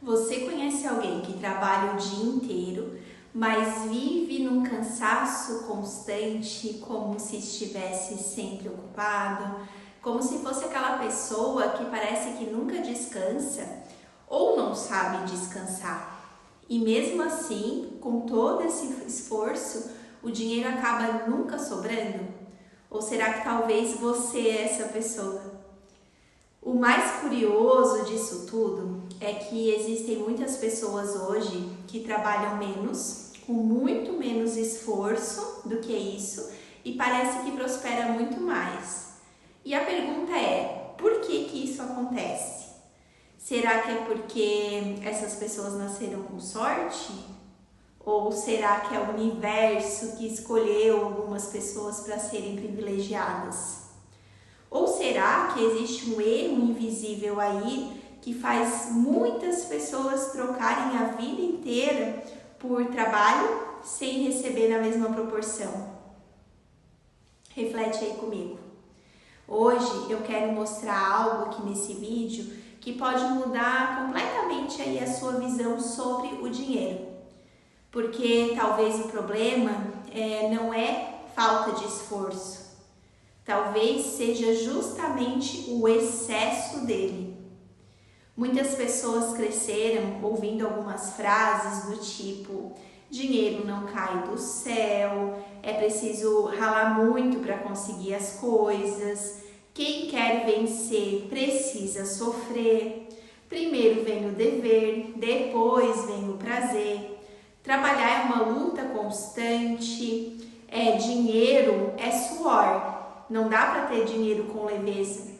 Você conhece alguém que trabalha o dia inteiro, mas vive num cansaço constante, como se estivesse sempre ocupado, como se fosse aquela pessoa que parece que nunca descansa ou não sabe descansar. E mesmo assim, com todo esse esforço, o dinheiro acaba nunca sobrando? Ou será que talvez você é essa pessoa? O mais curioso disso tudo é que existem muitas pessoas hoje que trabalham menos, com muito menos esforço do que isso, e parece que prospera muito mais. E a pergunta é, por que isso acontece? Será que é porque essas pessoas nasceram com sorte? Ou será que é o universo que escolheu algumas pessoas para serem privilegiadas? Ou será que existe um erro invisível aí que faz muitas pessoas trocarem a vida inteira por trabalho sem receber na mesma proporção? Reflete aí comigo. Hoje eu quero mostrar algo aqui nesse vídeo que pode mudar completamente aí a sua visão sobre o dinheiro. Porque talvez o problema não é falta de esforço. Talvez seja justamente o excesso dele. Muitas pessoas cresceram ouvindo algumas frases do tipo: dinheiro não cai do céu, é preciso ralar muito para conseguir as coisas, quem quer vencer precisa sofrer, primeiro vem o dever, depois vem o prazer, trabalhar é uma luta constante, dinheiro é suor. Não dá para ter dinheiro com leveza.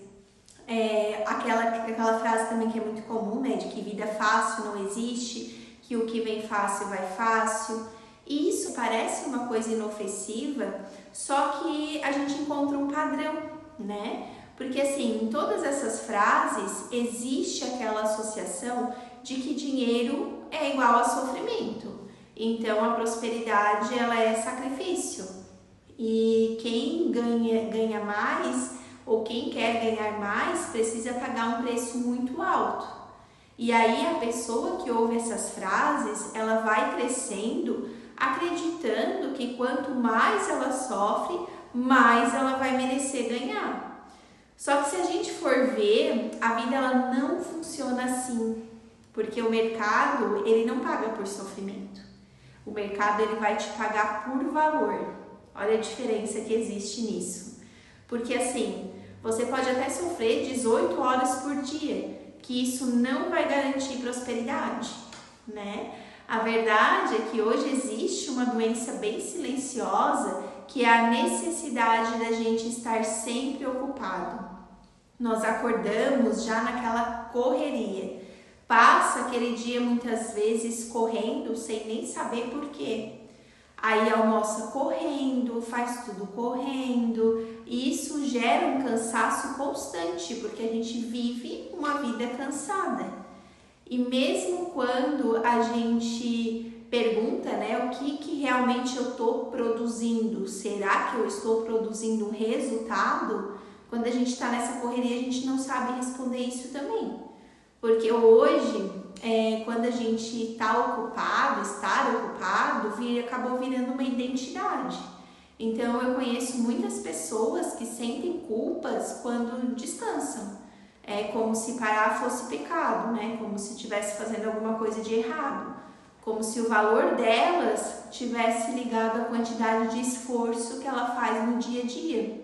Aquela frase também que é muito comum, né? De que vida fácil não existe, que o que vem fácil vai fácil. E isso parece uma coisa inofensiva, só que a gente encontra um padrão, né? Porque assim, em todas essas frases existe aquela associação de que dinheiro é igual a sofrimento. Então a prosperidade ela é sacrifício. E quem ganha mais ou quem quer ganhar mais precisa pagar um preço muito alto. E aí a pessoa que ouve essas frases, ela vai crescendo acreditando que quanto mais ela sofre, mais ela vai merecer ganhar. Só que se a gente for ver, a vida ela não funciona assim, porque o mercado ele não paga por sofrimento. O mercado ele vai te pagar por valor. Olha a diferença que existe nisso. Porque assim, você pode até sofrer 18 horas por dia, que isso não vai garantir prosperidade, né? A verdade é que hoje existe uma doença bem silenciosa, que é a necessidade da gente estar sempre ocupado. Nós acordamos já naquela correria. Passa aquele dia muitas vezes correndo sem nem saber por quê. Aí almoça correndo, faz tudo correndo, e isso gera um cansaço constante, porque a gente vive uma vida cansada. E mesmo quando a gente pergunta, né, o que realmente eu estou produzindo, será que eu estou produzindo um resultado? Quando a gente está nessa correria, a gente não sabe responder isso também. Porque hoje, quando a gente está ocupado, estar ocupado, acabou virando uma identidade. Então, eu conheço muitas pessoas que sentem culpas quando descansam. É como se parar fosse pecado, né? Como se estivesse fazendo alguma coisa de errado. Como se o valor delas tivesse ligado à quantidade de esforço que ela faz no dia a dia.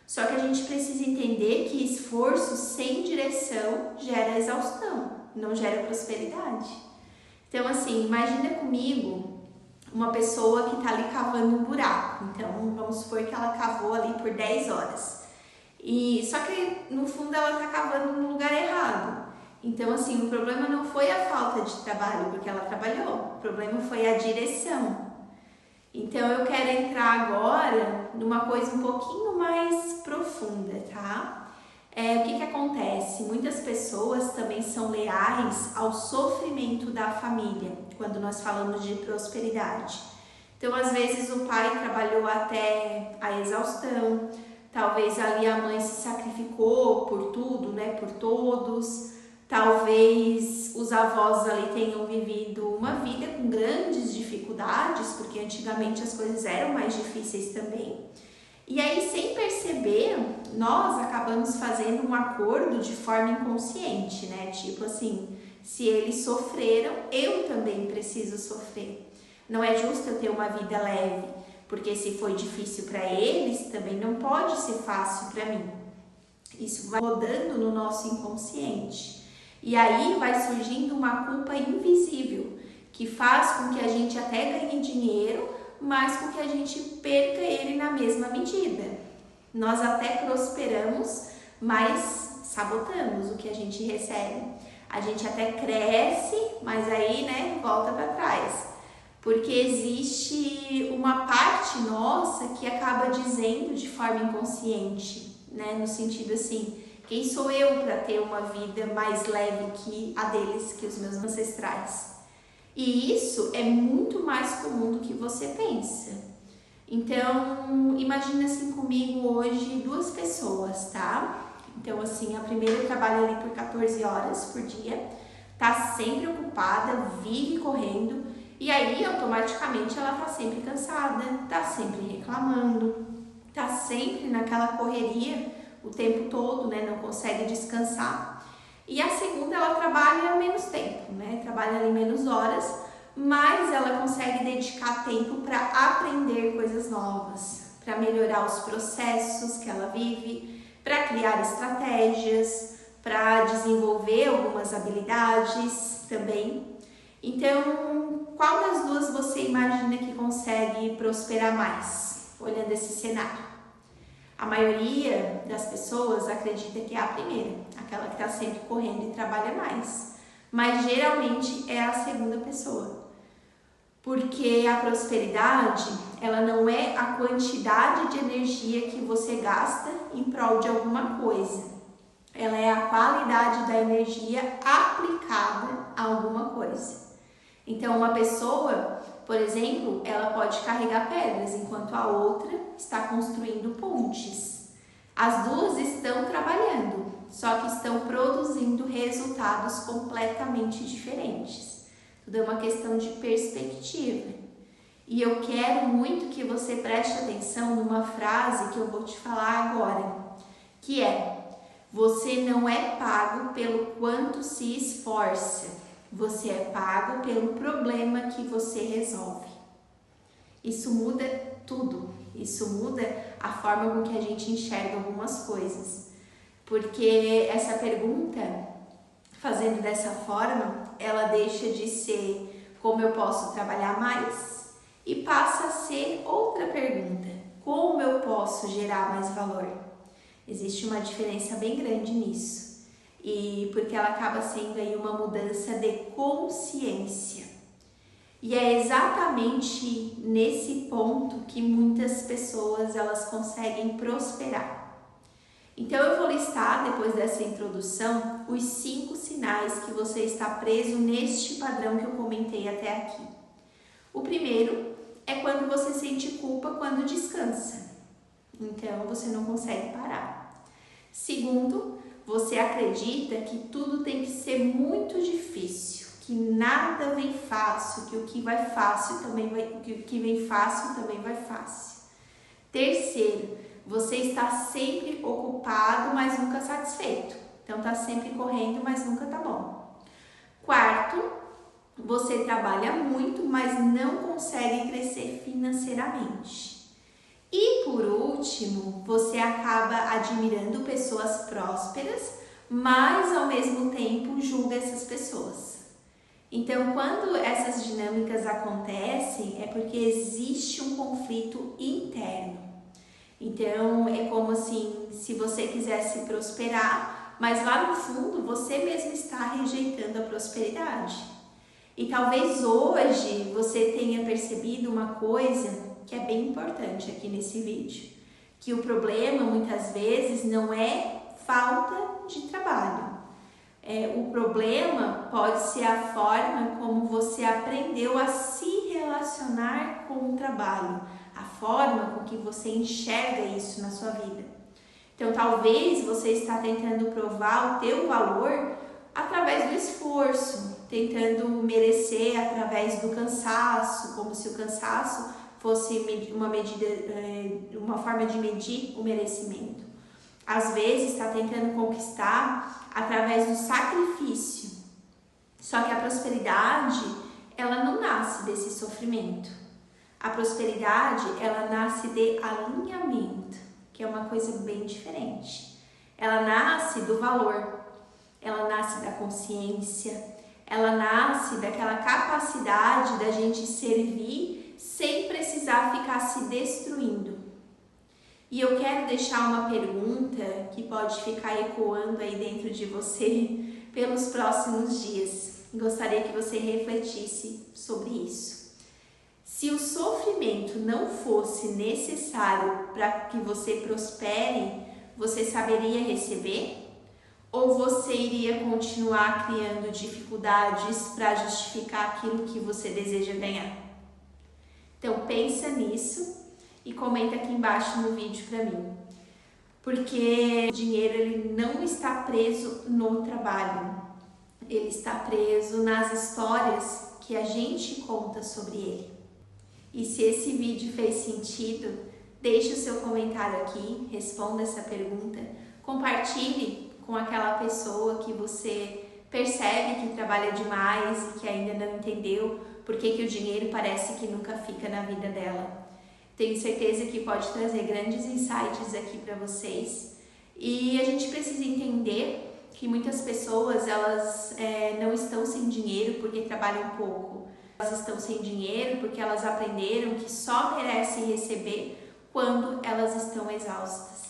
Só que a gente precisa entender que esforço sem direção gera exaustão, não gera prosperidade. Então, assim, imagina comigo uma pessoa que está ali cavando um buraco. Então, vamos supor que ela cavou ali por 10 horas. Só que, no fundo, ela está cavando no lugar errado. Então, assim, o problema não foi a falta de trabalho, porque ela trabalhou. O problema foi a direção. Então, eu quero entrar agora numa coisa um pouquinho mais profunda, tá? O que acontece? Muitas pessoas também são leais ao sofrimento da família, quando nós falamos de prosperidade. Então, às vezes, o pai trabalhou até a exaustão, talvez ali a mãe se sacrificou por tudo, né? Por todos, Talvez os avós ali tenham vivido uma vida com grandes dificuldades, porque antigamente as coisas eram mais difíceis também. E aí, sem perceber, nós acabamos fazendo um acordo de forma inconsciente, né? Tipo assim, se eles sofreram, eu também preciso sofrer. Não é justo eu ter uma vida leve, porque se foi difícil para eles, também não pode ser fácil para mim. Isso vai rodando no nosso inconsciente. E aí vai surgindo uma culpa invisível, que faz com que a gente até ganhe dinheiro, mas com que a gente perca ele na mesma medida. Nós até prosperamos, mas sabotamos o que a gente recebe. A gente até cresce, mas aí, né, volta para trás. Porque existe uma parte nossa que acaba dizendo de forma inconsciente, né, no sentido assim, quem sou eu para ter uma vida mais leve que a deles, que os meus ancestrais? E isso é muito mais comum do que você pensa. Então, imagina assim comigo hoje 2 pessoas, tá? Então, assim, a primeira trabalha ali por 14 horas por dia, tá sempre ocupada, vive correndo, e aí automaticamente ela tá sempre cansada, tá sempre reclamando, tá sempre naquela correria o tempo todo, né? Não consegue descansar. E a segunda, ela trabalha menos tempo, né? Trabalha ali menos horas, mas ela consegue dedicar tempo para aprender coisas novas, para melhorar os processos que ela vive, para criar estratégias, para desenvolver algumas habilidades também. Então, qual das 2 você imagina que consegue prosperar mais, olhando esse cenário? A maioria das pessoas acredita que é a primeira, aquela que está sempre correndo e trabalha mais. Mas geralmente é a segunda pessoa. Porque a prosperidade, ela não é a quantidade de energia que você gasta em prol de alguma coisa. Ela é a qualidade da energia aplicada a alguma coisa. Então, uma pessoa, por exemplo, ela pode carregar pedras, enquanto a outra está construindo pontes. As 2 estão trabalhando, só que estão produzindo resultados completamente diferentes. Tudo é uma questão de perspectiva. E eu quero muito que você preste atenção numa frase que eu vou te falar agora, que é: você não é pago pelo quanto se esforça. Você é pago pelo problema que você resolve. Isso muda tudo. Isso muda a forma com que a gente enxerga algumas coisas. Porque essa pergunta, fazendo dessa forma, ela deixa de ser como eu posso trabalhar mais e passa a ser outra pergunta: como eu posso gerar mais valor? Existe uma diferença bem grande nisso. E porque ela acaba sendo aí uma mudança de consciência. E é exatamente nesse ponto que muitas pessoas elas conseguem prosperar. Então eu vou listar, depois dessa introdução, os 5 sinais que você está preso neste padrão que eu comentei até aqui. O primeiro é quando você sente culpa quando descansa. Então você não consegue parar. Segundo, você acredita que tudo tem que ser muito difícil, que nada vem fácil, que o que vai fácil também vai, que o que vem fácil também vai fácil. Terceiro, você está sempre ocupado, mas nunca satisfeito. Então está sempre correndo, mas nunca tá bom. Quarto, você trabalha muito, mas não consegue crescer financeiramente. E por último, você acaba admirando pessoas prósperas, mas ao mesmo tempo julga essas pessoas. Então, quando essas dinâmicas acontecem, é porque existe um conflito interno. Então, é como assim, se você quisesse prosperar, mas lá no fundo você mesmo está rejeitando a prosperidade. E talvez hoje você tenha percebido uma coisa que é bem importante aqui nesse vídeo, que o problema muitas vezes não é falta de trabalho. O problema pode ser a forma como você aprendeu a se relacionar com o trabalho, a forma com que você enxerga isso na sua vida. Então talvez você está tentando provar o teu valor através do esforço, tentando merecer através do cansaço, como se o cansaço fosse uma forma de medir o merecimento. Às vezes está tentando conquistar através do sacrifício. Só que a prosperidade, ela não nasce desse sofrimento. A prosperidade, ela nasce de alinhamento, que é uma coisa bem diferente. Ela nasce do valor, ela nasce da consciência, ela nasce daquela capacidade da gente servir sem precisar ficar se destruindo. E eu quero deixar uma pergunta que pode ficar ecoando aí dentro de você pelos próximos dias. Gostaria que você refletisse sobre isso. Se o sofrimento não fosse necessário para que você prospere, você saberia receber? Ou você iria continuar criando dificuldades para justificar aquilo que você deseja ganhar? Então pensa nisso e comenta aqui embaixo no vídeo para mim. Porque o dinheiro ele não está preso no trabalho, ele está preso nas histórias que a gente conta sobre ele. E se esse vídeo fez sentido, deixe o seu comentário aqui, responda essa pergunta, compartilhe com aquela pessoa que você percebe que trabalha demais e que ainda não entendeu por que o dinheiro parece que nunca fica na vida dela. Tenho certeza que pode trazer grandes insights aqui para vocês. E a gente precisa entender que muitas pessoas elas não estão sem dinheiro porque trabalham pouco. Elas estão sem dinheiro porque elas aprenderam que só merecem receber quando elas estão exaustas.